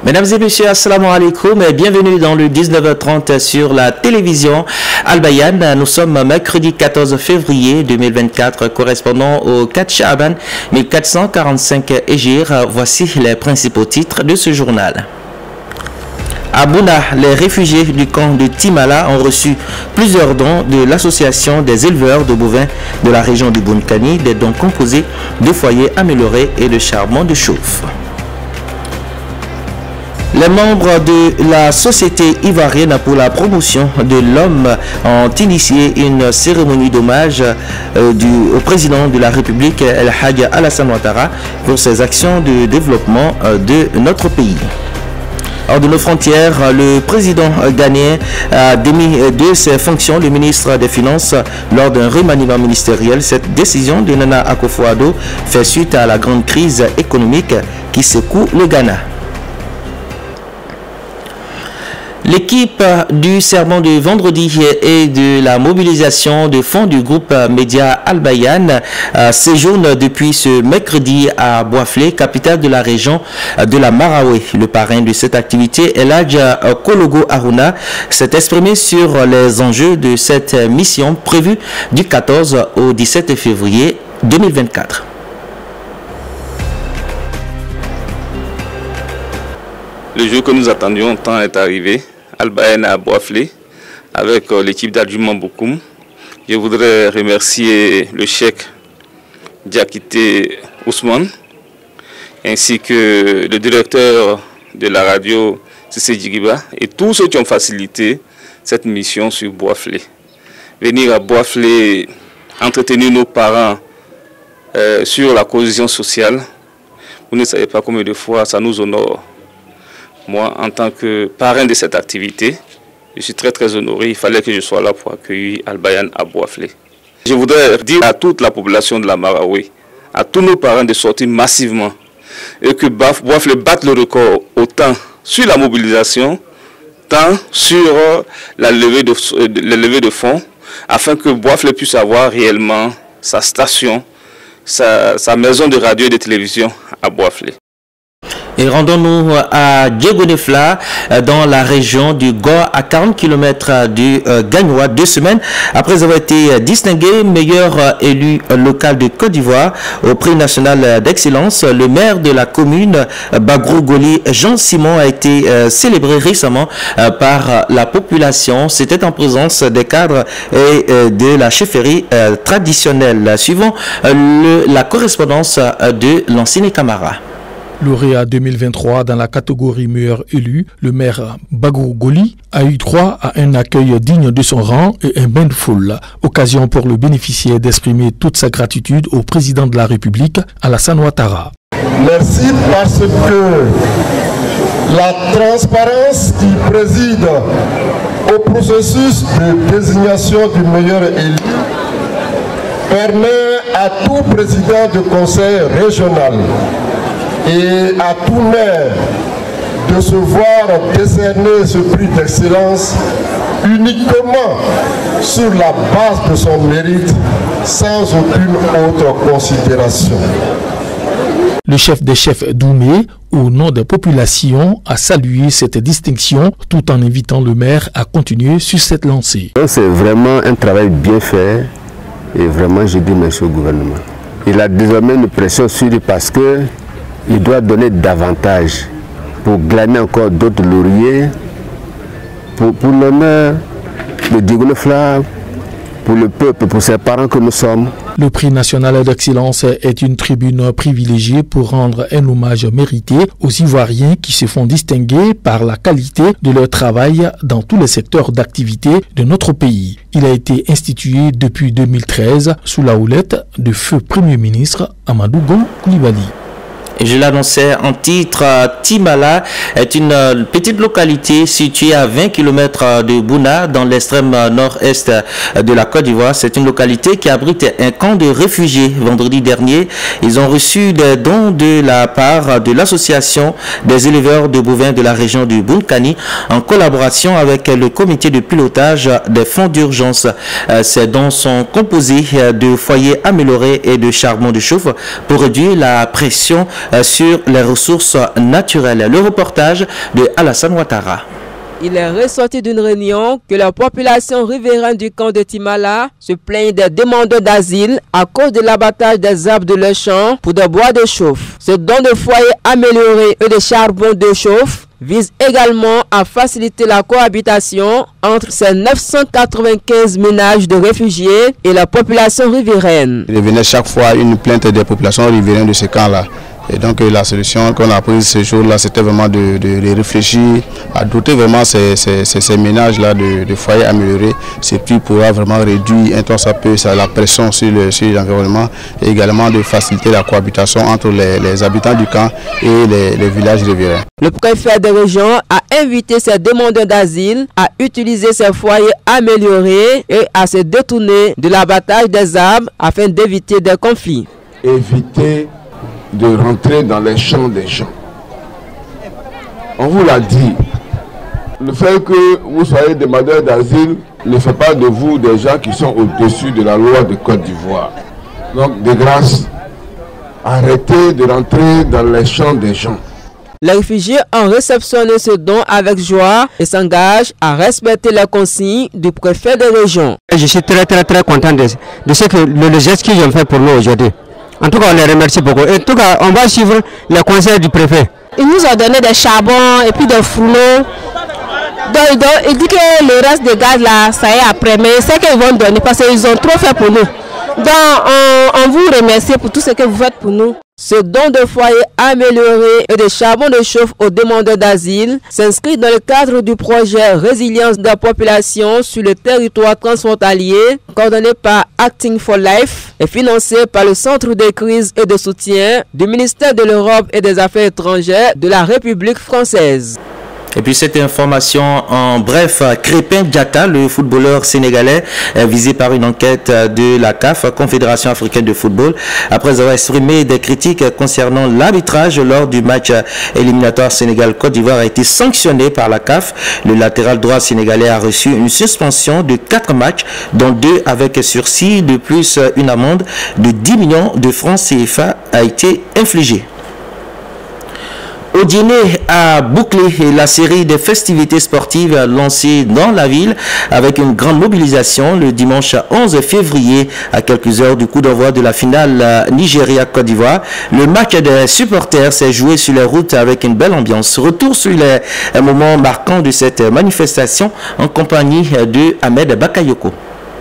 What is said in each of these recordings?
Mesdames et messieurs, assalamu alaikum et bienvenue dans le 19h30 sur la télévision Al Bayan. Nous sommes mercredi 14 février 2024, correspondant au 4 Sha'ban 1445 Hégire. Voici les principaux titres de ce journal. À Bouna, les réfugiés du camp de Timala ont reçu plusieurs dons de l'association des éleveurs de bovins de la région du Bounkani, des dons composés de foyers améliorés et de charbon de chauffe. Les membres de la Société ivoirienne pour la promotion de l'homme ont initié une cérémonie d'hommage au président de la République, El Hadj Alassane Ouattara, pour ses actions de développement de notre pays. Hors de nos frontières, le président ghanéen a démis de ses fonctions le ministre des Finances lors d'un remaniement ministériel. Cette décision de Nana Akufo-Addo fait suite à la grande crise économique qui secoue le Ghana. L'équipe du sermon de vendredi et de la mobilisation de fonds du groupe média Al Bayan séjourne depuis ce mercredi à Boaflé, capitale de la région de la Maraoué. Le parrain de cette activité, El Hadj Kologo Aruna, s'est exprimé sur les enjeux de cette mission prévue du 14 au 17 février 2024. Le jour que nous attendions tant est arrivé. Al Bayan à Boaflé avec l'équipe d'Adjumant Bokoum. Je voudrais remercier le cheikh Diakité Ousmane ainsi que le directeur de la radio Sissé Djigiba et tous ceux qui ont facilité cette mission sur Boaflé. Venir à Boaflé entretenir nos parents sur la cohésion sociale, vous ne savez pas combien de fois ça nous honore. Moi, en tant que parrain de cette activité, je suis très honoré. Il fallait que je sois là pour accueillir Al Bayan à Boaflé. Je voudrais dire à toute la population de la Maraoué, à tous nos parents de sortir massivement et que Boaflé batte le record autant sur la mobilisation, tant sur la levée de fonds, afin que Boaflé puisse avoir réellement sa station, sa maison de radio et de télévision à Boaflé. Et rendons-nous à Diegonefla, dans la région du Goa, à 40 km du Gagnoa, 2 semaines après avoir été distingué meilleur élu local de Côte d'Ivoire au prix national d'excellence. Le maire de la commune, Bagrou Goli, Jean Simon, a été célébré récemment par la population. C'était en présence des cadres et de la chefferie traditionnelle. Suivant la correspondance de Lancine Camara. Lauréat 2023 dans la catégorie meilleur élu, le maire Bagrou Goli a eu droit à un accueil digne de son rang et un bain de foule. Occasion pour le bénéficiaire d'exprimer toute sa gratitude au président de la République, Alassane Ouattara. Merci parce que la transparence qui préside au processus de désignation du meilleur élu permet à tout président de conseil régional et à tout maire de se voir décerner ce prix d'excellence uniquement sur la base de son mérite, sans aucune autre considération. Le chef des chefs Doumé, au nom des populations, a salué cette distinction tout en invitant le maire à continuer sur cette lancée. C'est vraiment un travail bien fait et vraiment je dis merci au gouvernement. Il a désormais une pression sur lui parce que il doit donner davantage pour glaner encore d'autres lauriers pour l'honneur de Diegonefla, pour le peuple, pour ses parents que nous sommes. Le prix national d'excellence est une tribune privilégiée pour rendre un hommage mérité aux Ivoiriens qui se font distinguer par la qualité de leur travail dans tous les secteurs d'activité de notre pays. Il a été institué depuis 2013 sous la houlette de feu Premier ministre Amadou Gon Coulibaly. Je l'annonçais en titre, Timala est une petite localité située à 20 km de Bouna, dans l'extrême nord-est de la Côte d'Ivoire. C'est une localité qui abrite un camp de réfugiés. Vendredi dernier, ils ont reçu des dons de la part de l'association des éleveurs de bovins de la région du Bounkani en collaboration avec le comité de pilotage des fonds d'urgence. Ces dons sont composés de foyers améliorés et de charbon de chauffe pour réduire la pression sur les ressources naturelles. Le reportage de Alassane Ouattara. Il est ressorti d'une réunion que la population riveraine du camp de Timala se plaigne des demandeurs d'asile à cause de l'abattage des arbres de leur champ pour des bois de chauffe. Ce don de foyers améliorés et de charbon de chauffe vise également à faciliter la cohabitation entre ces 995 ménages de réfugiés et la population riveraine. Il revenait chaque fois une plainte des populations riveraines de ce camp-là. Et donc la solution qu'on a prise ce jour-là, c'était vraiment de réfléchir à doter vraiment ces ménages-là de foyers améliorés. C'est puis pourra vraiment réduire un temps ça peu la pression sur l'environnement et également de faciliter la cohabitation entre les habitants du camp et les villages riverains. Le préfet de région a invité ses demandeurs d'asile à utiliser ces foyers améliorés et à se détourner de l'abattage des arbres afin d'éviter des conflits. Éviter de rentrer dans les champs des gens. On vous l'a dit, le fait que vous soyez demandeur d'asile ne fait pas de vous des gens qui sont au-dessus de la loi de Côte d'Ivoire. Donc, de grâce, arrêtez de rentrer dans les champs des gens. Les réfugiés ont réceptionné ce don avec joie et s'engagent à respecter les consignes du préfet de région. Je suis très content de ce que le geste qu'ils ont fait pour nous aujourd'hui. En tout cas, on les remercie beaucoup. En tout cas, on va suivre les conseils du préfet. Il nous a donné des charbons et puis des fourneaux. Donc, il dit que le reste des gaz là, ça y est après. Mais c'est qu'ils vont donner parce qu'ils ont trop fait pour nous. Donc, on vous remercie pour tout ce que vous faites pour nous. Ce don de foyer amélioré et de charbon de chauffe aux demandeurs d'asile s'inscrit dans le cadre du projet Résilience de la population sur le territoire transfrontalier, coordonné par Acting for Life et financé par le Centre de crise et de soutien du ministère de l'Europe et des Affaires étrangères de la République française. Et puis cette information en bref, Crépin Diatta, le footballeur sénégalais visé par une enquête de la CAF, Confédération africaine de football, après avoir exprimé des critiques concernant l'arbitrage lors du match éliminatoire Sénégal-Côte d'Ivoire, a été sanctionné par la CAF. Le latéral droit sénégalais a reçu une suspension de 4 matchs, dont 2 avec sursis. De plus, une amende de 10 millions de francs CFA a été infligée. Odiéné a bouclé la série des festivités sportives lancées dans la ville avec une grande mobilisation le dimanche 11 février à quelques heures du coup d'envoi de la finale Nigeria-Côte d'Ivoire. Le match des supporters s'est joué sur les routes avec une belle ambiance. Retour sur les moments marquants de cette manifestation en compagnie de Ahmed Bakayoko.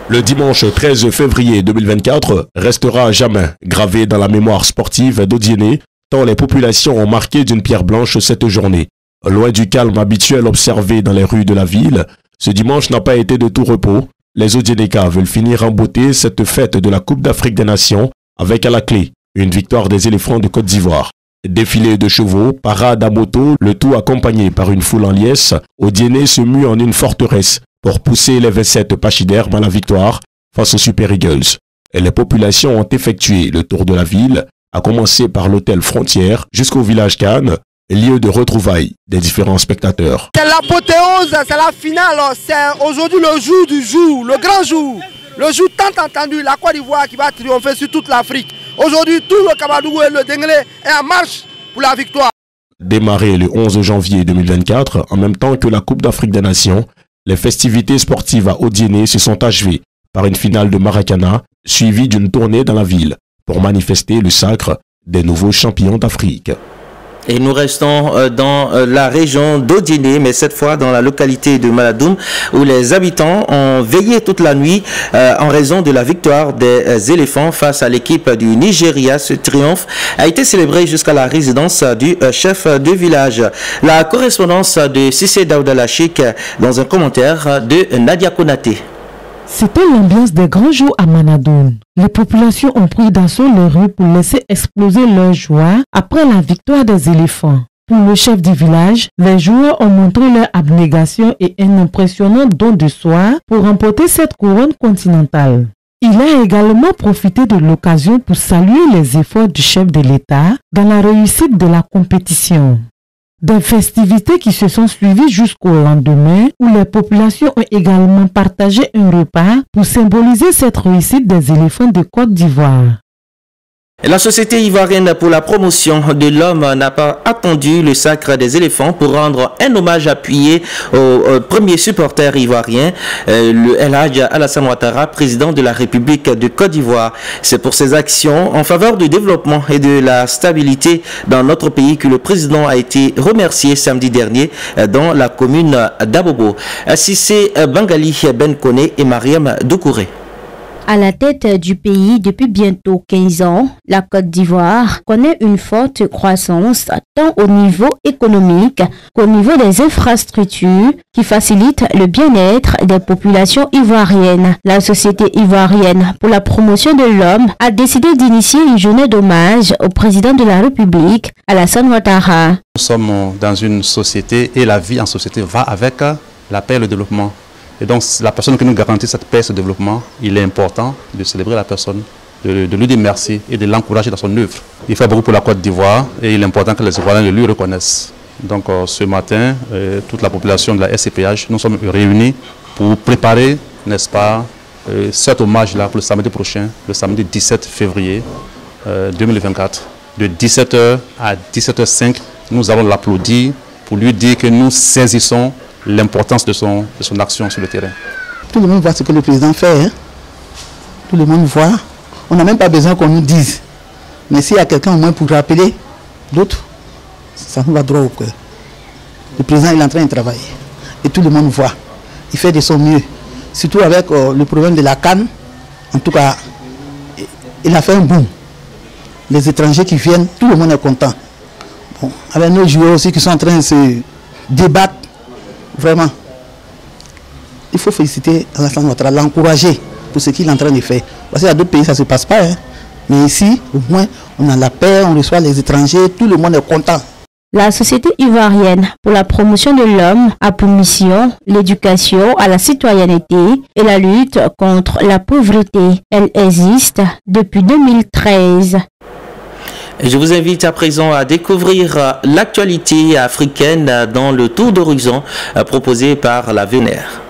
Le dimanche 13 février 2024 restera à jamais gravé dans la mémoire sportive d'Odiéné, tant les populations ont marqué d'une pierre blanche cette journée. Loin du calme habituel observé dans les rues de la ville, ce dimanche n'a pas été de tout repos. Les Odiénékas veulent finir en beauté cette fête de la Coupe d'Afrique des Nations avec à la clé une victoire des éléphants de Côte d'Ivoire. Défilé de chevaux, parade à moto, le tout accompagné par une foule en liesse, Odiéné se mue en une forteresse pour pousser les 27 pachydermes à la victoire face aux Super Eagles. Et les populations ont effectué le tour de la ville, à commencer par l'hôtel Frontière jusqu'au village Cannes, lieu de retrouvailles des différents spectateurs. C'est l'apothéose, c'est la finale, c'est aujourd'hui le jour du jour, le grand jour, le jour tant entendu, la Côte d'Ivoire qui va triompher sur toute l'Afrique. Aujourd'hui, tout le Kabadougou et le Denglé est en marche pour la victoire. Démarré le 11 janvier 2024, en même temps que la Coupe d'Afrique des Nations, les festivités sportives à Odiéné se sont achevées par une finale de Maracana, suivie d'une tournée dans la ville, pour manifester le sacre des nouveaux champions d'Afrique. Et nous restons dans la région d'Odiéné, mais cette fois dans la localité de Maladoum, où les habitants ont veillé toute la nuit en raison de la victoire des éléphants face à l'équipe du Nigeria. Ce triomphe a été célébré jusqu'à la résidence du chef de village. La correspondance de Sissé Daoudalachik dans un commentaire de Nadia Konaté. C'était l'ambiance des grands jours à Manadoun. Les populations ont pris d'assaut les rues pour laisser exploser leur joie après la victoire des éléphants. Pour le chef du village, les joueurs ont montré leur abnégation et un impressionnant don de soi pour remporter cette couronne continentale. Il a également profité de l'occasion pour saluer les efforts du chef de l'État dans la réussite de la compétition. Des festivités qui se sont suivies jusqu'au lendemain où les populations ont également partagé un repas pour symboliser cette réussite des éléphants de Côte d'Ivoire. La Société ivoirienne pour la promotion de l'homme n'a pas attendu le sacre des éléphants pour rendre un hommage appuyé au premier supporter ivoirien, le El Hadj Alassane Ouattara, président de la République de Côte d'Ivoire. C'est pour ses actions en faveur du développement et de la stabilité dans notre pays que le président a été remercié samedi dernier dans la commune d'Abobo. Sissé Bangali Benkone et Mariam Doukouré. À la tête du pays depuis bientôt 15 ans, la Côte d'Ivoire connaît une forte croissance tant au niveau économique qu'au niveau des infrastructures qui facilitent le bien-être des populations ivoiriennes. La Société ivoirienne pour la promotion de l'homme a décidé d'initier une journée d'hommage au président de la République, Alassane Ouattara. Nous sommes dans une société et la vie en société va avec la paix et le développement. Et donc, la personne qui nous garantit cette paix et ce développement, il est important de célébrer la personne, de lui dire merci et de l'encourager dans son œuvre. Il fait beaucoup pour la Côte d'Ivoire et il est important que les Ivoiriens le lui reconnaissent. Donc, ce matin, toute la population de la SCPH, nous sommes réunis pour préparer, n'est-ce pas, cet hommage-là pour le samedi prochain, le samedi 17 février 2024. De 17h à 17h05, nous allons l'applaudir pour lui dire que nous saisissons l'importance de son action sur le terrain. Tout le monde voit ce que le président fait. Hein? Tout le monde voit. On n'a même pas besoin qu'on nous dise. Mais s'il y a quelqu'un au moins pour rappeler d'autres, ça nous va droit au cœur. Le président il est en train de travailler. Et tout le monde voit. Il fait de son mieux. Surtout avec le problème de la CAN. En tout cas, il a fait un boom. Les étrangers qui viennent, tout le monde est content. Bon, avec nos joueurs aussi qui sont en train de se débattre. Vraiment, il faut féliciter Alassane Ouattara, l'encourager pour ce qu'il est en train de faire. Parce qu'il y a d'autres pays, ça ne se passe pas. Hein. Mais ici, au moins, on a la paix, on reçoit les étrangers, tout le monde est content. La Société ivoirienne pour la promotion de l'homme a pour mission l'éducation à la citoyenneté et la lutte contre la pauvreté. Elle existe depuis 2013. Je vous invite à présent à découvrir l'actualité africaine dans le tour d'horizon proposé par la Vénère.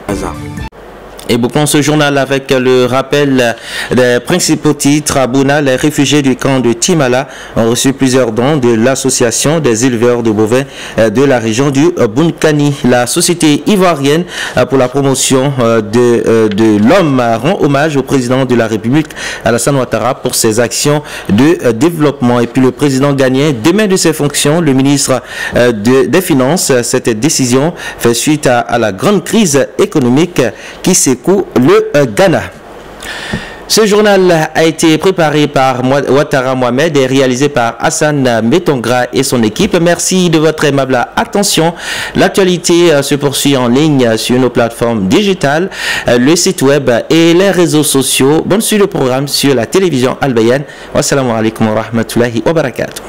Et bouclons ce journal avec le rappel des principaux titres. À Bouna, les réfugiés du camp de Timala ont reçu plusieurs dons de l'association des éleveurs de bovins de la région du Bunkani. La Société ivoirienne pour la promotion de l'homme rend hommage au président de la République, Alassane Ouattara, pour ses actions de développement. Et puis le président ghanéen démet de ses fonctions le ministre des Finances. Cette décision fait suite à la grande crise économique qui secoue le Ghana. Ce journal a été préparé par Ouattara Mohamed et réalisé par Hassan Metongra et son équipe. Merci de votre aimable attention. L'actualité se poursuit en ligne sur nos plateformes digitales, le site web et les réseaux sociaux. Bonne suite de programme sur la télévision Al Bayan. Wassalamu alaikum wa rahmatullahi wa barakatuh.